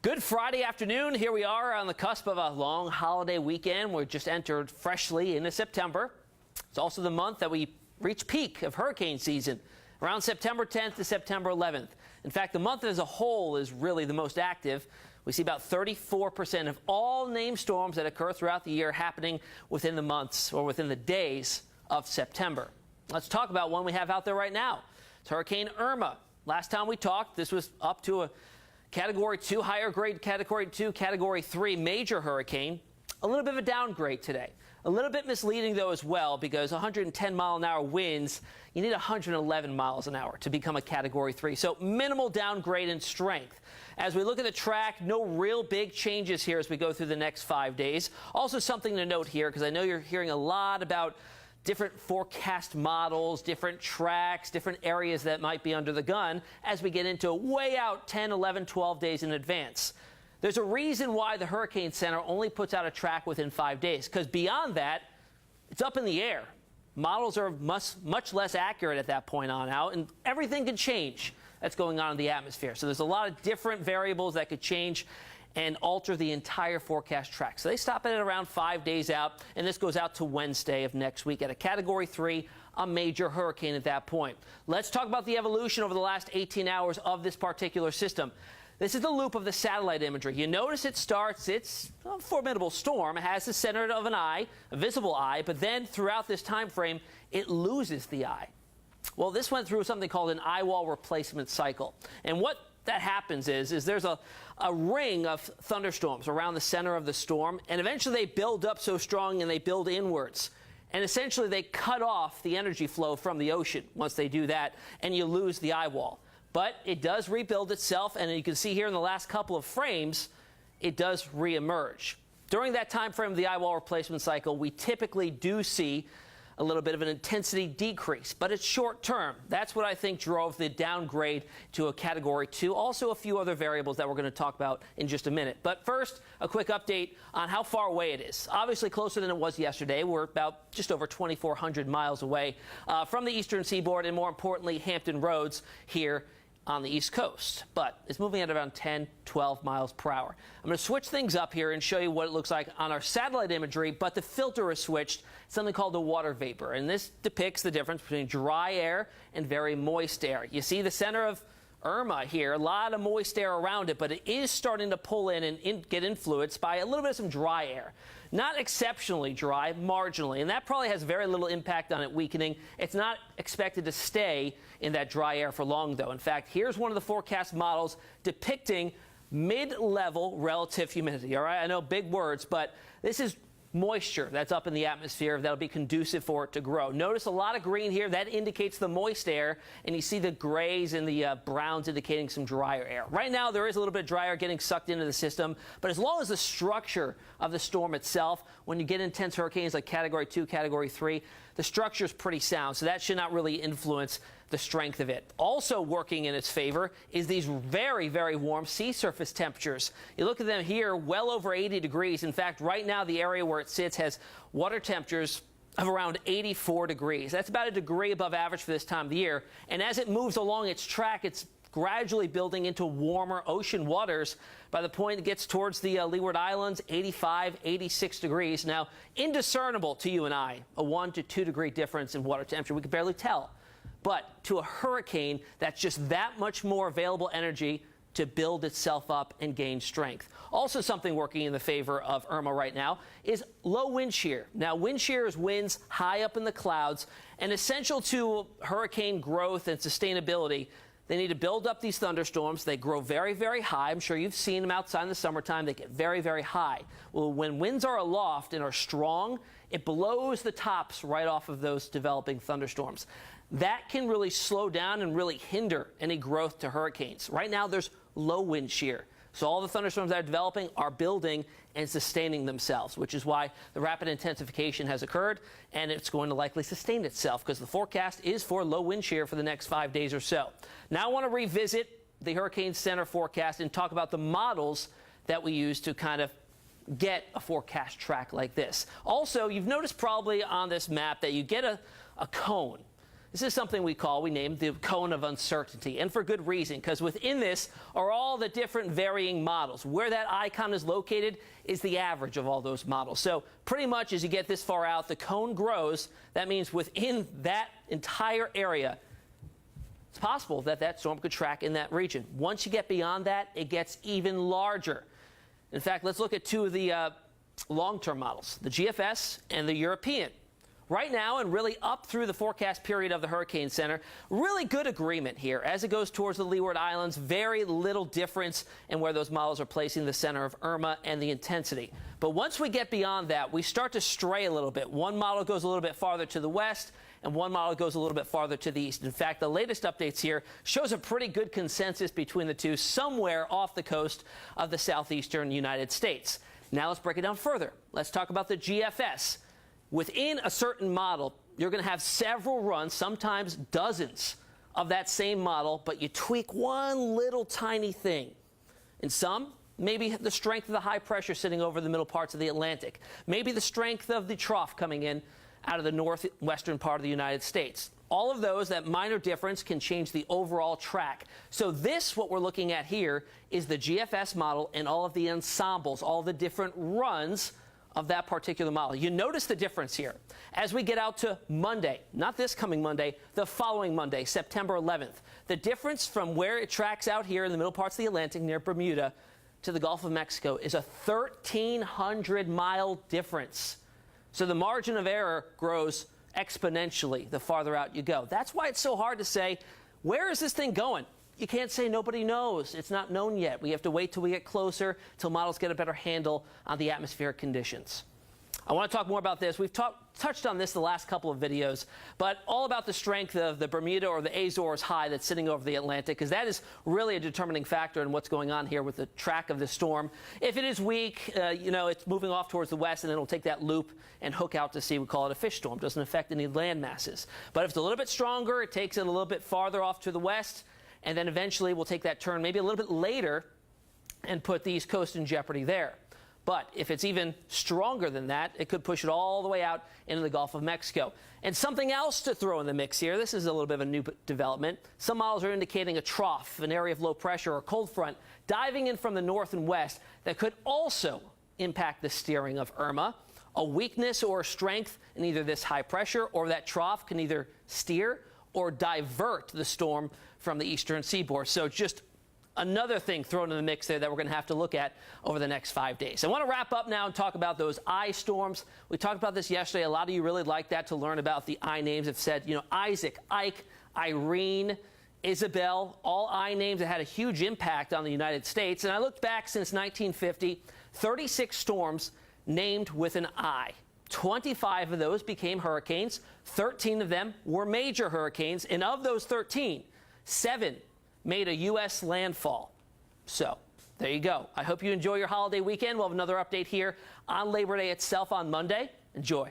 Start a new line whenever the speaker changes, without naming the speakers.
Good Friday afternoon. Here we are on the cusp of a long holiday weekend. We're just entered freshly into September. It's also the month that we reach peak of hurricane season, around September 10th to September 11th. In fact, the month as a whole is really the most active. We see about 34% of all named storms that occur throughout the year happening within the months or within the days of September. Let's talk about one we have out there right now. It's Hurricane Irma. Last time we talked, this was up to a Category 2, higher grade Category 2, Category 3 major hurricane. A little bit of a downgrade today. A little bit misleading, though, as well, because 110-mile-an-hour winds, you need 111 miles an hour to become a Category 3. So minimal downgrade in strength. As we look at the track, no real big changes here as we go through the next 5 days. Also something to note here, because I know you're hearing a lot about different forecast models, different tracks, different areas that might be under the gun as we get into way out 10, 11, 12 days in advance. There's a reason why the Hurricane Center only puts out a track within 5 days, because beyond that, it's up in the air. Models are much less accurate at that point on out, and everything can change that's going on in the atmosphere. So there's a lot of different variables that could change and alter the entire forecast track. So they stop it at around 5 days out, and this goes out to Wednesday of next week at a Category 3, a major hurricane at that point. Let's talk about the evolution over the last 18 hours of this particular system. This is the loop of the satellite imagery. You notice it starts, it's a formidable storm. It has the center of an eye, a visible eye, but then throughout this time frame, it loses the eye. Well, this went through something called an eye wall replacement cycle. And what that happens is there's a ring of thunderstorms around the center of the storm, and eventually they build up so strong and they build inwards. And essentially they cut off the energy flow from the ocean once they do that, and you lose the eye wall. But it does rebuild itself, and you can see here in the last couple of frames, it does reemerge. During that time frame of the eye wall replacement cycle, we typically do see a little bit of an intensity decrease, but it's short term. That's what I think drove the downgrade to a Category 2. Also a few other variables that we're going to talk about in just a minute. But first, a quick update on how far away it is. Obviously closer than it was yesterday. We're about just over 2,400 miles away from the eastern seaboard and, more importantly, Hampton Roads here on the East Coast, but it's moving at around 10, 12 miles per hour. I'm going to switch things up here and show you what it looks like on our satellite imagery, but the filter is switched, something called the water vapor, and this depicts the difference between dry air and very moist air. You see the center of Irma here, a lot of moist air around it, but it is starting to pull in and get influenced by a little bit of some dry air. Not exceptionally dry, marginally, and that probably has very little impact on it weakening. It's not expected to stay in that dry air for long, though. In fact, here's one of the forecast models depicting mid-level relative humidity. All right, I know big words, but this is moisture that's up in the atmosphere that'll be conducive for it to grow. Notice a lot of green here. That indicates the moist air, and you see the grays and the browns indicating some drier air. Right now, there is a little bit of dry air getting sucked into the system, but as long as the structure of the storm itself, when you get intense hurricanes like Category 2, Category 3, the structure is pretty sound, so that should not really influence the strength of it. Also working in its favor is these very, very warm sea surface temperatures. You look at them here, well over 80 degrees. In fact, right now, the area where it sits has water temperatures of around 84 degrees. That's about a degree above average for this time of the year. And as it moves along its track, it's gradually building into warmer ocean waters. By the point it gets towards the Leeward Islands, 85, 86 degrees. Now, indiscernible to you and I, a 1 to 2 degree difference in water temperature. We could barely tell. But to a hurricane, that's just that much more available energy to build itself up and gain strength. Also something working in the favor of Irma right now is low wind shear. Now, wind shear is winds high up in the clouds, and essential to hurricane growth and sustainability. They need to build up these thunderstorms. They grow very, very high. I'm sure you've seen them outside in the summertime. They get very, very high. Well, when winds are aloft and are strong, it blows the tops right off of those developing thunderstorms. That can really slow down and really hinder any growth to hurricanes. Right now, there's low wind shear. So all the thunderstorms that are developing are building and sustaining themselves, which is why the rapid intensification has occurred, and it's going to likely sustain itself because the forecast is for low wind shear for the next 5 days or so. Now I want to revisit the Hurricane Center forecast and talk about the models that we use to kind of get a forecast track like this. Also, you've noticed probably on this map that you get a cone. This is something we named the cone of uncertainty, and for good reason, because within this are all the different varying models. Where that icon is located is the average of all those models. So pretty much as you get this far out, the cone grows. That means within that entire area, it's possible that that storm could track in that region. Once you get beyond that, it gets even larger. In fact, let's look at two of the long-term models, the GFS and the European. Right now, and really up through the forecast period of the Hurricane Center, really good agreement here. As it goes towards the Leeward Islands, very little difference in where those models are placing the center of Irma and the intensity. But once we get beyond that, we start to stray a little bit. One model goes a little bit farther to the west, and one model goes a little bit farther to the east. In fact, the latest updates here shows a pretty good consensus between the two, somewhere off the coast of the southeastern United States. Now let's break it down further. Let's talk about the GFS. Within a certain model, you're going to have several runs, sometimes dozens, of that same model, but you tweak one little tiny thing. In some, maybe the strength of the high pressure sitting over the middle parts of the Atlantic. Maybe the strength of the trough coming in out of the northwestern part of the United States. All of those, that minor difference can change the overall track. So this, what we're looking at here, is the GFS model and all of the ensembles, all the different runs of that particular model. You notice the difference here. As we get out to Monday, not this coming Monday, the following Monday, September 11th, the difference from where it tracks out here in the middle parts of the Atlantic near Bermuda to the Gulf of Mexico is a 1,300-mile difference. So the margin of error grows exponentially the farther out you go. That's why it's so hard to say, where is this thing going? You can't say nobody knows. It's not known yet. We have to wait till we get closer, till models get a better handle on the atmospheric conditions. I want to talk more about this. We've touched on this the last couple of videos, but all about the strength of the Bermuda or the Azores high that's sitting over the Atlantic, because that is really a determining factor in what's going on here with the track of the storm. If it is weak, it's moving off towards the west, and then it'll take that loop and hook out to sea. We call it a fish storm. Doesn't affect any land masses. But if it's a little bit stronger, it takes it a little bit farther off to the west, and then eventually we'll take that turn maybe a little bit later and put the East Coast in jeopardy there. But if it's even stronger than that, it could push it all the way out into the Gulf of Mexico. And something else to throw in the mix here, this is a little bit of a new development. Some models are indicating a trough, an area of low pressure or cold front, diving in from the north and west that could also impact the steering of Irma. A weakness or a strength in either this high pressure or that trough can either steer or divert the storm from the eastern seaboard. So just another thing thrown in the mix there that we're going to have to look at over the next 5 days. I want to wrap up now and talk about those I storms. We talked about this yesterday. A lot of you really like that, to learn about the I names. Have said, Isaac, Ike, Irene, Isabel, all I names that had a huge impact on the United States. And I looked back since 1950, 36 storms named with an I. 25 of those became hurricanes. 13 of them were major hurricanes. And of those 13, 7 made a U.S. landfall. So there you go. I hope you enjoy your holiday weekend. We'll have another update here on Labor Day itself on Monday. Enjoy.